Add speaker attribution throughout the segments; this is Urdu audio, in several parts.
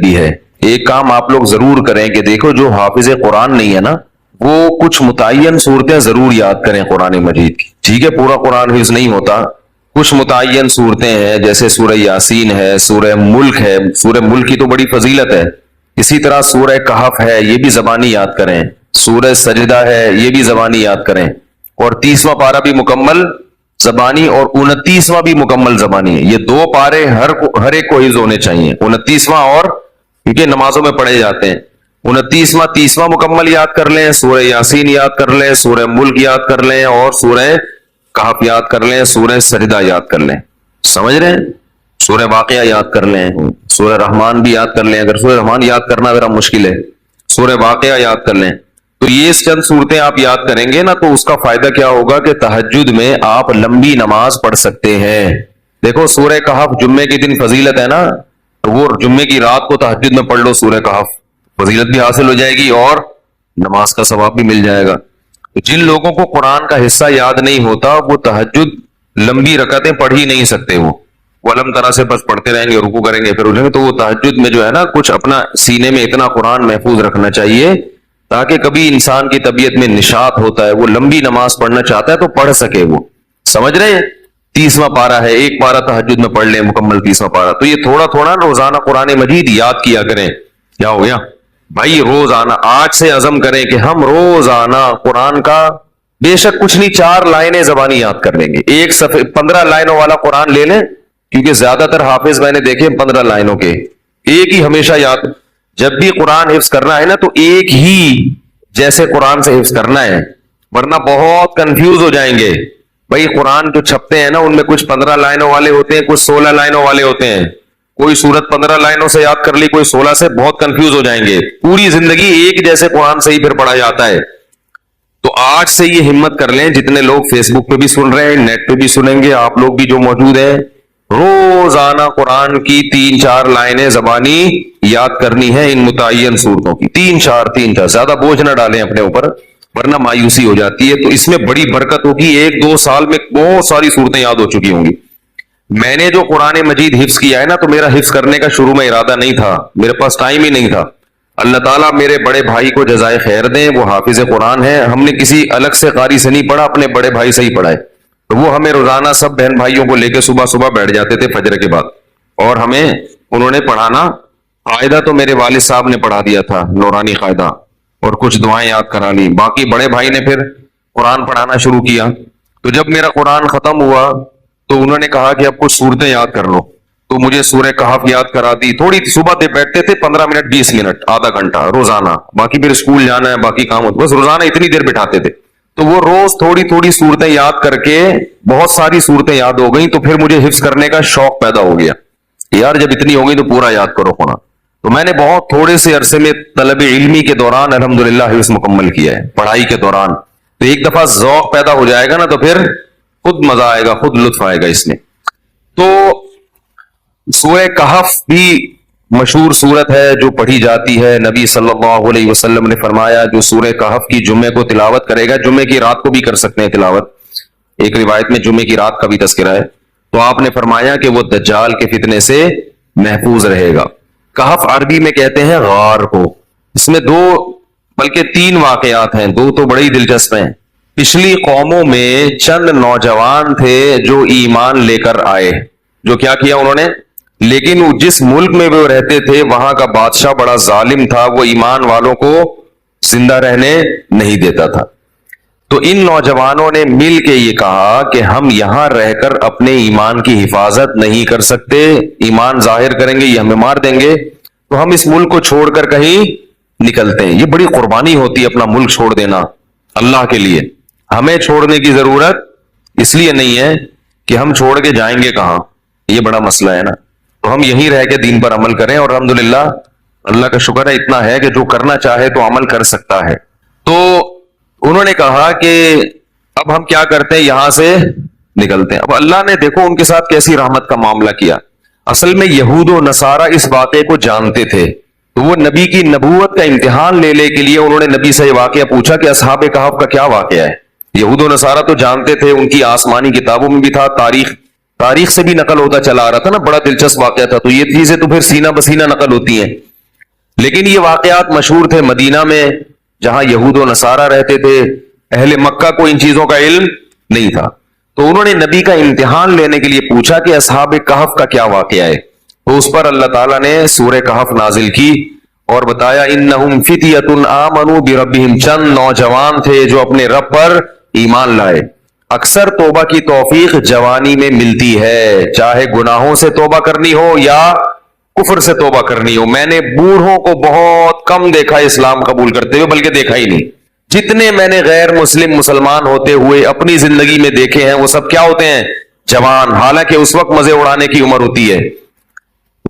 Speaker 1: بھی ہے. ایک کام آپ لوگ ضرور کریں کہ دیکھو جو حافظ قرآن نہیں ہے نا وہ کچھ متعین صورتیں ضرور یاد کریں قرآن مجید کی. ٹھیک ہے, پورا قرآن حفظ نہیں ہوتا, کچھ متعین صورتیں ہیں جیسے سورہ یاسین ہے, سورہ ملک ہے. سورہ ملک کی تو بڑی فضیلت ہے. اسی طرح سورہ کہف ہے, یہ بھی زبانی یاد کریں. سورہ سجدہ ہے, یہ بھی زبانی یاد کریں. اور 30واں پارہ بھی مکمل زبانی اور 29واں بھی مکمل زبانی ہے. یہ 2 پارے ہر ایک کو حفظ ہونے چاہیے. 29واں اور کیونکہ نمازوں میں پڑھے جاتے ہیں. 29واں 30واں مکمل یاد کر لیں, سورہ یاسین یاد کر لیں, سورہ ملک یاد کر لیں, اور سورہ کہف یاد کر لیں, سورہ سجدہ یاد کر لیں. سمجھ رہے ہیں؟ سورہ واقعہ یاد کر لیں, سورہ رحمان بھی یاد کر لیں. اگر سورہ رحمان یاد کرنا ذرا مشکل ہے, سورہ واقعہ یاد کر لیں. تو یہ چند صورتیں آپ یاد کریں گے نا تو اس کا فائدہ کیا ہوگا کہ تہجد میں آپ لمبی نماز پڑھ سکتے ہیں. دیکھو سورہ کہف جمعے کے دن فضیلت ہے نا, وہ جمعے کی رات کو تہجد میں پڑھ لو سورہ کہف, فضیلت بھی حاصل ہو جائے گی اور نماز کا ثواب بھی مل جائے گا. جن لوگوں کو قرآن کا حصہ یاد نہیں ہوتا وہ تہجد لمبی رکعتیں پڑھ ہی نہیں سکتے. وہ علم طرح سے بس پڑھتے رہیں گے, رکوع کریں گے پھر اٹھیں گے. تو وہ تہجد میں جو ہے نا کچھ اپنا سینے میں اتنا قرآن محفوظ رکھنا چاہیے تاکہ کبھی انسان کی طبیعت میں نشاط ہوتا ہے, وہ لمبی نماز پڑھنا چاہتا ہے تو پڑھ سکے. وہ سمجھ رہے ہیں؟ 30واں پارہ ہے, ایک پارہ تہجد میں پڑھ لیں مکمل 30واں پارہ. تو یہ تھوڑا تھوڑا روزانہ قرآن مجید یاد کیا کریں. کیا ہو گیا بھائی؟ روزانہ آج سے عزم کریں کہ ہم روزانہ قرآن کا بے شک کچھ نہیں 4 لائنیں زبانی یاد کر لیں گے. ایک صفحے 15 لائنوں والا قرآن لے لیں, کیونکہ زیادہ تر حافظ میں نے دیکھے 15 لائنوں کے, ایک ہی ہمیشہ یاد. جب بھی قرآن حفظ کرنا ہے نا تو ایک ہی جیسے قرآن سے حفظ کرنا ہے, ورنہ بہت کنفیوز ہو جائیں گے. بھائی قرآن جو چھپتے ہیں نا ان میں کچھ 15 لائنوں والے ہوتے ہیں, کچھ 16 لائنوں والے ہوتے ہیں. کوئی سورت 15 لائنوں سے یاد کر لی, کوئی 16 سے, بہت کنفیوز ہو جائیں گے. پوری زندگی ایک جیسے قرآن سے ہی پھر پڑھا جاتا ہے. تو آج سے یہ ہمت کر لیں, جتنے لوگ فیس بک پہ بھی سن رہے ہیں, نیٹ پہ بھی سنیں گے, آپ لوگ بھی جو موجود ہیں, روزانہ قرآن کی 3-4 لائنیں زبانی یاد کرنی ہے ان متعین صورتوں کی. 3-4 زیادہ بوجھ نہ ڈالیں اپنے اوپر ورنہ مایوسی ہو جاتی ہے. تو اس میں بڑی برکت ہوگی, 1-2 سال میں بہت ساری صورتیں یاد ہو چکی ہوں گی. میں نے جو قرآن مجید حفظ کیا ہے نا تو میرا حفظ کرنے کا شروع میں ارادہ نہیں تھا, میرے پاس ٹائم ہی نہیں تھا. اللہ تعالیٰ میرے بڑے بھائی کو جزائے خیر دیں, وہ حافظ قرآن ہے. ہم نے کسی الگ سے قاری سے نہیں پڑھا, اپنے بڑے بھائی سے ہی پڑھا ہے. تو وہ ہمیں روزانہ سب بہن بھائیوں کو لے کے صبح بیٹھ جاتے تھے فجر کے بعد, اور ہمیں انہوں نے پڑھانا. قاعدہ تو میرے والد صاحب نے پڑھا دیا تھا, نورانی قاعدہ, اور کچھ دعائیں یاد کرا لی. باقی بڑے بھائی نے پھر قرآن پڑھانا شروع کیا. تو جب میرا قرآن ختم ہوا تو انہوں نے کہا کہ اب کچھ صورتیں یاد کر لو. تو مجھے سورہ کہف یاد کرا دی. تھوڑی صبح دے بیٹھتے تھے 15 منٹ 20 منٹ آدھا گھنٹہ روزانہ, باقی پھر اسکول جانا ہے, باقی کام ہوتا, بس روزانہ اتنی دیر بٹھاتے تھے. تو وہ روز تھوڑی تھوڑی صورتیں یاد کر کے بہت ساری صورتیں یاد ہو گئیں. تو پھر مجھے حفظ کرنے کا شوق پیدا ہو گیا, یار جب اتنی ہو گئی تو پورا یاد کرو قرآن. تو میں نے بہت تھوڑے سے عرصے میں طلب علمی کے دوران الحمدللہ حفظ مکمل کیا ہے, پڑھائی کے دوران. تو ایک دفعہ ذوق پیدا ہو جائے گا نا تو پھر خود مزہ آئے گا, خود لطف آئے گا اس میں. تو سورہ کہف بھی مشہور سورت ہے جو پڑھی جاتی ہے. نبی صلی اللہ علیہ وسلم نے فرمایا جو سورہ کہف کی جمعے کو تلاوت کرے گا, جمعے کی رات کو بھی کر سکتے ہیں تلاوت, ایک روایت میں جمعے کی رات کا بھی تذکرہ ہے, تو آپ نے فرمایا کہ وہ دجال کے فتنے سے محفوظ رہے گا. کہف عربی میں کہتے ہیں غار کو. اس میں 2 بلکہ 3 واقعات ہیں, 2 تو بڑے ہی دلچسپ ہیں. پچھلی قوموں میں چند نوجوان تھے جو ایمان لے کر آئے, جو کیا کیا انہوں نے, لیکن جس ملک میں وہ رہتے تھے وہاں کا بادشاہ بڑا ظالم تھا, وہ ایمان والوں کو زندہ رہنے نہیں دیتا تھا. تو ان نوجوانوں نے مل کے یہ کہا کہ ہم یہاں رہ کر اپنے ایمان کی حفاظت نہیں کر سکتے, ایمان ظاہر کریں گے یہ ہمیں مار دیں گے, تو ہم اس ملک کو چھوڑ کر کہیں نکلتے ہیں. یہ بڑی قربانی ہوتی ہے اپنا ملک چھوڑ دینا اللہ کے لیے. ہمیں چھوڑنے کی ضرورت اس لیے نہیں ہے کہ ہم چھوڑ کے جائیں گے کہاں, یہ بڑا مسئلہ ہے نا. تو ہم یہیں رہ کے دین پر عمل کریں, اور الحمدللہ اللہ کا شکر ہے اتنا ہے کہ جو کرنا چاہے تو عمل کر سکتا ہے. تو انہوں نے کہا کہ اب ہم کیا کرتے ہیں, یہاں سے نکلتے ہیں. اب اللہ نے دیکھو ان کے ساتھ کیسی رحمت کا معاملہ کیا. اصل میں یہود و نصارہ اس واقعے کو جانتے تھے, تو وہ نبی کی نبوت کا امتحان لینے کے لیے انہوں نے نبی سے یہ واقعہ پوچھا کہ اصحاب کہف کا کیا واقعہ ہے. یہود و نصارہ تو جانتے تھے, ان کی آسمانی کتابوں میں بھی تھا, تاریخ سے بھی نقل ہوتا چلا آ رہا تھا نا, بڑا دلچسپ واقعہ تھا. تو یہ چیزیں تو پھر سینہ بسینہ نقل ہوتی ہیں. لیکن یہ واقعات مشہور تھے مدینہ میں جہاں یہود و نصارہ رہتے تھے، اہل مکہ کو ان چیزوں کا علم نہیں تھا، تو انہوں نے نبی کا امتحان لینے کے لیے پوچھا کہ اصحاب کہف کا کیا واقعہ ہے، تو اس پر اللہ تعالیٰ نے سورہ کہف نازل کی اور بتایا انہم فتیۃ آمنوا بربہم، چند نوجوان تھے جو اپنے رب پر ایمان لائے۔ اکثر توبہ کی توفیق جوانی میں ملتی ہے، چاہے گناہوں سے توبہ کرنی ہو یا کفر سے توبہ کرنی ہو۔ میں نے بوڑھوں کو بہت کم دیکھا اسلام قبول کرتے ہوئے، بلکہ دیکھا ہی نہیں۔ جتنے میں نے غیر مسلم مسلمان ہوتے ہوئے اپنی زندگی میں دیکھے ہیں وہ سب کیا ہوتے ہیں؟ جوان، حالانکہ اس وقت مزے اڑانے کی عمر ہوتی ہے۔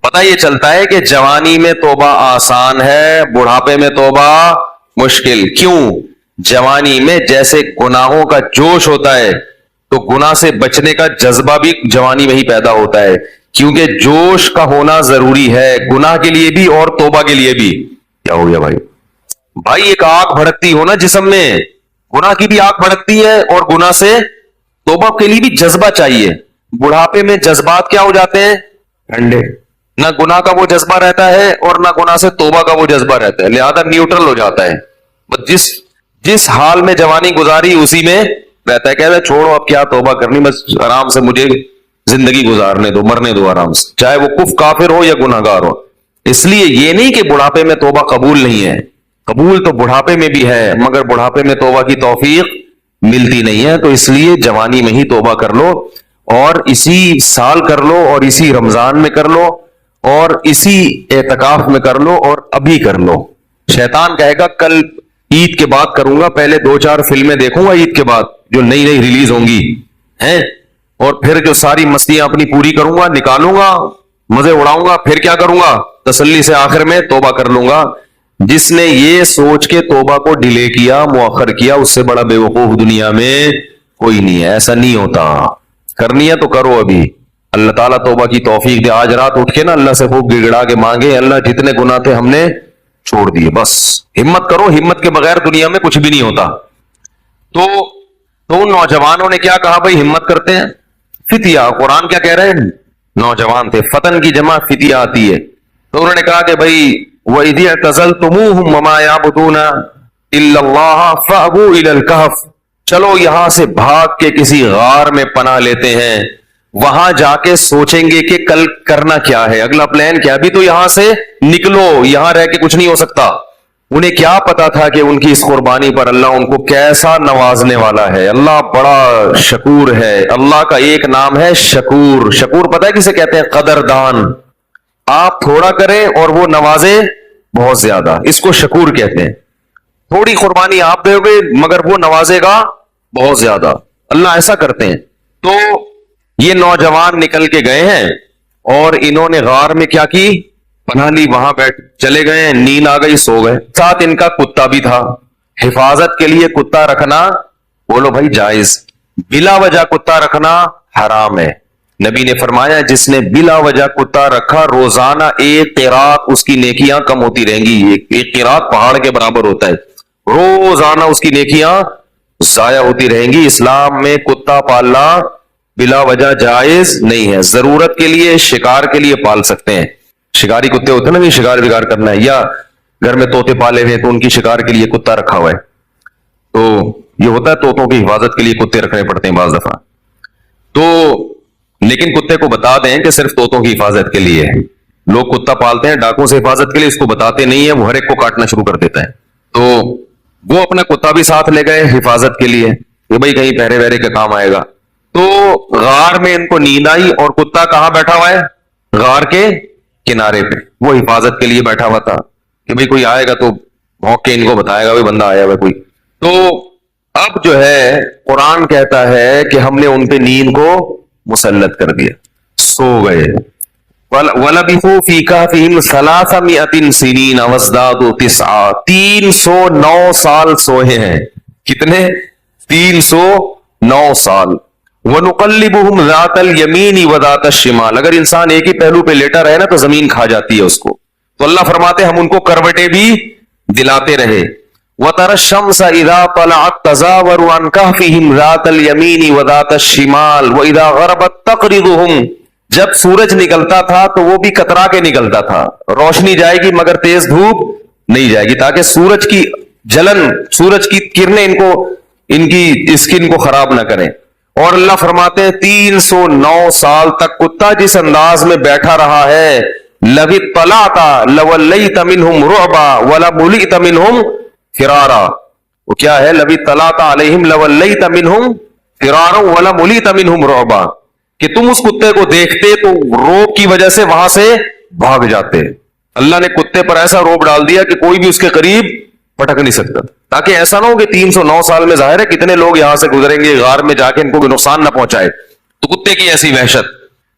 Speaker 1: پتہ یہ چلتا ہے کہ جوانی میں توبہ آسان ہے، بڑھاپے میں توبہ مشکل۔ کیوں؟ جوانی میں جیسے گناہوں کا جوش ہوتا ہے تو گناہ سے بچنے کا جذبہ بھی جوانی میں ہی پیدا ہوتا ہے، کیونکہ جوش کا ہونا ضروری ہے گناہ کے لیے بھی اور توبہ کے لیے بھی۔ کیا ہو گیا بھائی؟ بھائی ایک آگ بھڑکتی ہو نا جسم میں، گناہ کی بھی آگ بھڑکتی ہے اور گناہ سے توبہ کے لیے بھی جذبہ چاہیے۔ بڑھاپے میں جذبات کیا ہو جاتے ہیں؟ ٹھنڈے، نہ گناہ کا وہ جذبہ رہتا ہے اور نہ گناہ سے توبہ کا وہ جذبہ رہتا ہے، لہذا نیوٹرل ہو جاتا ہے۔ بس جس حال میں جوانی گزاری اسی میں رہتا ہے، کہتا ہے چھوڑو اب کیا توبہ کرنی، بس آرام سے مجھے زندگی گزارنے دو، مرنے دو آرام سے، چاہے وہ کفر کافر ہو یا گناہ گار ہو۔ اس لیے یہ نہیں کہ بڑھاپے میں توبہ قبول نہیں ہے، قبول تو بڑھاپے میں بھی ہے، مگر بڑھاپے میں توبہ کی توفیق ملتی نہیں ہے، تو اس لیے جوانی میں ہی توبہ کر لو، اور اسی سال کر لو، اور اسی رمضان میں کر لو، اور اسی اعتکاف میں کر لو، اور ابھی کر لو۔ شیطان کہے گا کل عید کے بعد کروں گا، پہلے 2-4 فلمیں دیکھوں گا عید کے بعد جو نئی نئی ریلیز ہوں گی ہیں، اور پھر جو ساری مستیاں اپنی پوری کروں گا، نکالوں گا، مزے اڑاؤں گا، پھر کیا کروں گا؟ تسلی سے آخر میں توبہ کر لوں گا۔ جس نے یہ سوچ کے توبہ کو ڈیلے کیا، مؤخر کیا، اس سے بڑا بے وقوف دنیا میں کوئی نہیں ہے۔ ایسا نہیں ہوتا، کرنی ہے تو کرو ابھی، اللہ تعالیٰ توبہ کی توفیق دے۔ آج رات اٹھ کے نا اللہ سے خوب گڑگڑا کے مانگے، اللہ جتنے گناہ تھے ہم نے چھوڑ دیے، بس ہمت کرو، ہمت کے بغیر دنیا میں کچھ بھی نہیں ہوتا۔ تو ان نوجوانوں نے کیا کہا بھائی؟ ہمت کرتے ہیں۔ فتیہ، قرآن کیا کہہ رہے ہیں؟ نوجوان تھے، فتن کی جمع فتیہ آتی ہے، تو انہوں نے کہا کہ بھائی وَإِذِ اعْتَزَلْتُمُوهُمْ وَمَا يَعْبُدُونَ إِلَّا اللَّهَ فَأْوُوا إِلَى الْكَهْفِ، چلو یہاں سے بھاگ کے کسی غار میں پناہ لیتے ہیں، وہاں جا کے سوچیں گے کہ کل کرنا کیا ہے، اگلا پلان کیا، ابھی تو یہاں سے نکلو، یہاں رہ کے کچھ نہیں ہو سکتا۔ انہیں کیا پتا تھا کہ ان کی اس قربانی پر اللہ ان کو کیسا نوازنے والا ہے۔ اللہ بڑا شکور ہے، اللہ کا ایک نام ہے شکور۔ شکور پتہ ہے کسے کہتے ہیں؟ قدردان۔ آپ تھوڑا کریں اور وہ نوازے بہت زیادہ، اس کو شکور کہتے ہیں۔ تھوڑی قربانی آپ دے گے مگر وہ نوازے گا بہت زیادہ، اللہ ایسا کرتے ہیں۔ تو یہ نوجوان نکل کے گئے ہیں اور انہوں نے غار میں کیا کی؟ پناہ لی، وہاں بیٹھ چلے گئے، نیند آ گئی، سو گئے۔ ساتھ ان کا کتا بھی تھا، حفاظت کے لیے کتا رکھنا بولو بھائی جائز، بلا وجہ کتا رکھنا حرام ہے۔ نبی نے فرمایا جس نے بلا وجہ کتا رکھا روزانہ ایک قیراط اس کی نیکیاں کم ہوتی رہیں گی، ایک قیراط پہاڑ کے برابر ہوتا ہے، روزانہ اس کی نیکیاں ضائع ہوتی رہیں گی۔ اسلام میں کتا پالنا بلا وجہ جائز نہیں ہے، ضرورت کے لیے شکار کے لیے پال سکتے ہیں، شکاری کتے ہوتے ہیں نا بھی، شکار بگار کرنا ہے، یا گھر میں طوطے پالے ہوئے تو ان کی شکار کے لیے کتا رکھا ہوا ہے، تو یہ ہوتا ہے طوطوں کی حفاظت کے لیے کتے رکھنے پڑتے ہیں بعض دفعہ۔ تو لیکن کتے کو بتا دیں کہ صرف طوطوں کی حفاظت کے لیے، لوگ کتا پالتے ہیں ڈاکوں سے حفاظت کے لیے، اس کو بتاتے نہیں ہیں، وہ ہر ایک کو کاٹنا شروع کر دیتا ہے۔ تو وہ اپنا کتا بھی ساتھ لے گئے حفاظت کے لیے کہ بھائی کہیں پہرے وہرے کا کام آئے گا۔ تو غار میں ان کو نیند آئی اور کتا کہاں بیٹھا ہوا ہے؟ غار کے کنارے پہ، وہ حفاظت کے لیے بیٹھا ہوا تھا کہ بھئی کوئی آئے گا تو بھونک کے ان کو بتائے گا بھئی بندہ آیا ہوا کوئی۔ تو اب جو ہے قرآن کہتا ہے کہ ہم نے ان پہ نیند کو مسلط کر دیا، سو گئے۔ وَلَبِثُوا فِي كَهْفِهِمْ 300 سِنِينَ وَازْدَادُوا 9 309 سال سوئے ہیں۔ کتنے؟ 309 سال۔ وَنُقَلِّبُهُمْ ذَاتَ الْيَمِينِ وَذَاتَ الشِّمَالِ، اگر انسان ایک ہی پہلو پہ لیٹا رہے نا تو زمین کھا جاتی ہے اس کو، تو اللہ فرماتے ہم ان کو کروٹیں بھی دلاتے رہے۔ وَتَرَى الشَّمْسَ إِذَا طَلَعَتْ تَزَاوَرُ عَنْ كَهْفِهِمْ ذَاتَ الْيَمِينِ وَذَاتَ الشِّمَالِ وَإِذَا غَرَبَتْ تَقْرِضُهُمْ جب سورج نکلتا تھا تو وہ بھی کترا کے نکلتا تھا، روشنی جائے گی مگر تیز دھوپ نہیں جائے گی، تاکہ سورج کی جلن، سورج کی کرنیں ان کی اسکن کو خراب نہ کریں۔ اور اللہ فرماتے ہیں 309 سال تک کتا جس انداز میں بیٹھا رہا ہے، لَوِ اطَّلَعْتَ لَوَلَّيْتَ مِنْهُمْ رُعْبًا وَلَمُلِئْتَ مِنْهُمْ فِرَارًا، وہ کیا ہے؟ لَوِ اطَّلَعْتَ عَلَيْهِمْ لَوَلَّيْتَ مِنْهُمْ فِرَارًا وَلَمُلِئْتَ مِنْهُمْ رُعْبًا، کہ تم اس کتے کو دیکھتے تو روب کی وجہ سے وہاں سے بھاگ جاتے۔ اللہ نے کتے پر ایسا روب ڈال دیا کہ کوئی بھی اس کے قریب پٹک نہیں سکتا، تاکہ ایسا نہ ہو کہ 309 سال میں ظاہر ہے کتنے لوگ یہاں سے گزریں گے، غار میں جا کے ان کو نقصان نہ پہنچائے، تو کتے کی ایسی وحشت۔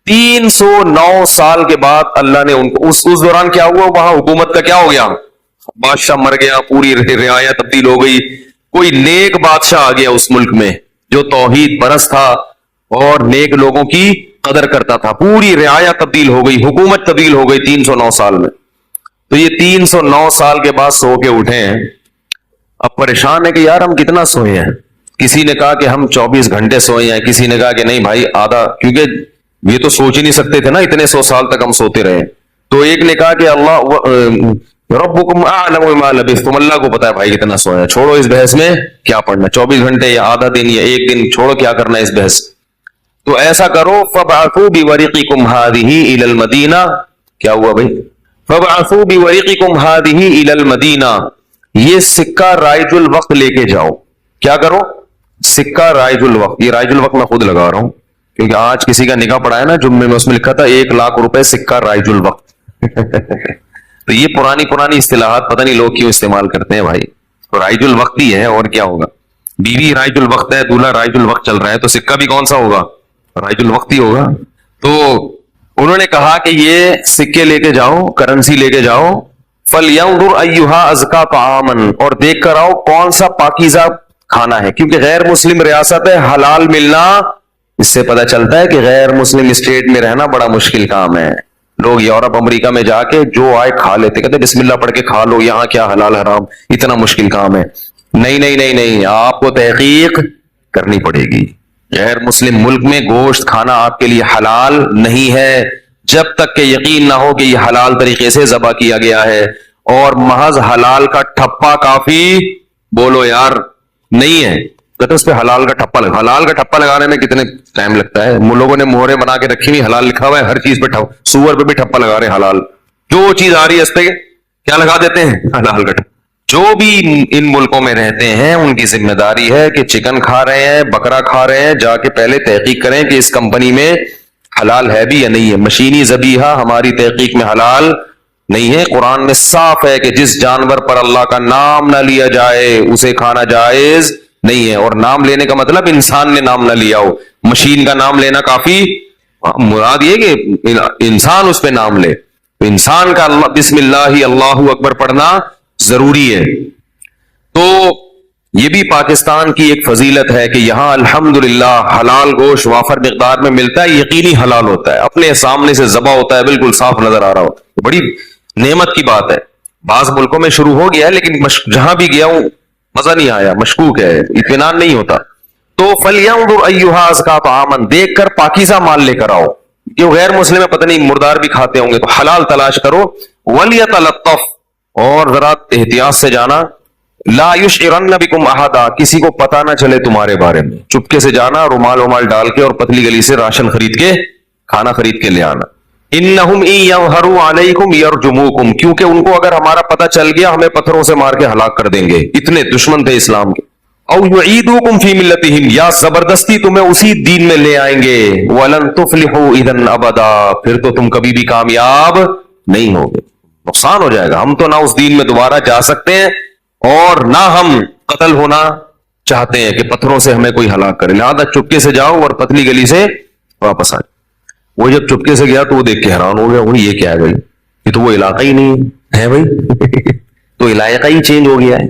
Speaker 1: 309 سال کے بعد اللہ نے ان کو اس دوران کیا ہوا؟ وہاں حکومت کا کیا ہو گیا؟ بادشاہ مر گیا، پوری رعایا تبدیل ہو گئی، کوئی نیک بادشاہ آ گیا اس ملک میں جو توحید پرست تھا اور نیک لوگوں کی قدر کرتا تھا، پوری رعایا تبدیل ہو گئی، حکومت تبدیل ہو گئی 309 سال میں۔ تو یہ 309 سال کے بعد سو کے اٹھے ہیں، اب پریشان ہے کہ یار ہم کتنا سوئے ہیں۔ کسی نے کہا کہ ہم 24 گھنٹے سوئے ہیں، کسی نے کہا کہ نہیں بھائی آدھا، کیونکہ یہ تو سوچ ہی نہیں سکتے تھے نا اتنے 100 سال تک ہم سوتے رہے۔ تو ایک نے کہا کہ اللہ ربکم اعلم بما لبثتم، اللہ کو پتا ہے بھائی کتنا سویا، چھوڑو اس بحث میں کیا پڑھنا، 24 گھنٹے یا آدھا دن یا ایک دن، چھوڑو کیا کرنا اس بحث۔ تو ایسا کرو فبعثوا بورقکم هذه الى المدینہ، کیا ہوا بھائی؟ فبعثوا بورقکم هذه الى المدینہ، یہ سکہ رائج الوقت لے کے جاؤ۔ کیا کرو؟ سکہ رائج الوقت، یہ رائج الوقت میں خود لگا رہا ہوں کیونکہ آج کسی کا نکاح پڑا ہے نا جمعے میں، اس میں لکھا تھا 1,00,000 روپے سکہ رائج الوقت۔ تو یہ پرانی اصطلاحات پتہ نہیں لوگ کیوں استعمال کرتے ہیں بھائی، تو رائج الوقت ہی ہے اور کیا ہوگا؟ بیوی رائج الوقت ہے، دولہا رائج الوقت چل رہا ہے، تو سکہ بھی کون سا ہوگا؟ رائج الوقت ہی ہوگا۔ تو انہوں نے کہا کہ یہ سکے لے کے جاؤ، کرنسی لے کے جاؤ، فَلْيَنْظُرْ أَيُّهَا أَزْكَىٰ طَعَامًا، اور دیکھ کر آؤ کون سا پاکیزہ کھانا ہے، کیونکہ غیر مسلم ریاست ہے، حلال ملنا، اس سے پتہ چلتا ہے کہ غیر مسلم اسٹیٹ میں رہنا بڑا مشکل کام ہے۔ لوگ یورپ امریکہ میں جا کے جو آئے کھا لیتے، کہتے بسم اللہ پڑھ کے کھا لو، یہاں کیا حلال حرام، اتنا مشکل کام ہے۔ نہیں، آپ کو تحقیق کرنی پڑے گی۔ غیر مسلم ملک میں گوشت کھانا آپ کے لیے حلال نہیں ہے جب تک کہ یقین نہ ہو کہ یہ حلال طریقے سے ذبح کیا گیا ہے، اور محض حلال کا ٹھپا کافی بولو یار نہیں ہے، کہتے اس پہ حلال کا ٹھپا لگا، حلال کا ٹھپا لگانے میں کتنے ٹائم لگتا ہے، لوگوں نے مہرے بنا کے رکھی ہوئی، حلال لکھا ہوا ہے، ہر چیز پہ سور پہ بھی ٹھپا لگا رہے ہیں حلال، جو چیز آ رہی ہے اس پہ کیا لگا دیتے ہیں؟ حلال کا ٹھپا۔ جو بھی ان ملکوں میں رہتے ہیں ان کی ذمہ داری ہے کہ چکن کھا رہے ہیں، بکرا کھا رہے ہیں، جا کے پہلے تحقیق کریں کہ اس کمپنی میں حلال ہے بھی یا نہیں ہے۔ مشینی ذبیحہ ہماری تحقیق میں حلال نہیں ہے، قرآن میں صاف ہے کہ جس جانور پر اللہ کا نام نہ لیا جائے اسے کھانا جائز نہیں ہے، اور نام لینے کا مطلب انسان نے نام نہ لیا ہو، مشین کا نام لینا کافی، مراد یہ کہ انسان اس پہ نام لے، انسان کا اللہ بسم اللہ اللہ اکبر پڑھنا ضروری ہے۔ تو یہ بھی پاکستان کی ایک فضیلت ہے کہ یہاں الحمدللہ حلال گوشت وافر مقدار میں ملتا ہے، یقینی حلال ہوتا ہے، اپنے سامنے سے ذبح ہوتا ہے، بالکل صاف نظر آ رہا ہوتا ہے، بڑی نعمت کی بات ہے۔ بعض ملکوں میں شروع ہو گیا ہے لیکن جہاں بھی گیا ہوں مزہ نہیں آیا، مشکوک ہے، اطمینان نہیں ہوتا۔ تو فَلْيَنْظُرْ أَيُّهَا أَزْكَىٰ طَعَامًا، دیکھ کر پاکیزہ مال لے کر آؤ، جو غیر مسلم ہے پتہ نہیں مردار بھی کھاتے ہوں گے، تو حلال تلاش کرو۔ وَلْيَتَلَطَّفْ، اور ذرا احتیاط سے جانا، لا يشعرن بكم احدا، کسی کو پتہ نہ چلے تمہارے بارے میں، چپکے سے جانا، رومال ڈال کے اور پتلی گلی سے راشن خرید کے، کھانا خرید کے لے آنا۔ انہم ان یظہروا علیکم یرجموکم، کیونکہ ان کو اگر ہمارا پتہ چل گیا ہمیں پتھروں سے مار کے ہلاک کر دیں گے، اتنے دشمن تھے اسلام کے۔ او یعیدوکم فی ملتہم، یا زبردستی تمہیں اسی دین میں لے آئیں گے۔ ولن تفلحوا اذا ابدا، پھر تو تم کبھی بھی کامیاب نہیں ہوگے، نقصان ہو جائے گا۔ ہم تو نہ اس دین میں دوبارہ جا سکتے ہیں اور نہ ہم قتل ہونا چاہتے ہیں کہ پتھروں سے ہمیں کوئی ہلاک کرے، لہذا چپکے سے جاؤ اور پتلی گلی سے واپس آئے۔ وہ جب چپکے سے گیا تو وہ دیکھ کے حیران ہو گیا، وہ یہ کیا ہے بھائی، یہ تو وہ علاقہ ہی نہیں ہے بھائی، تو علاقہ ہی چینج ہو گیا ہے۔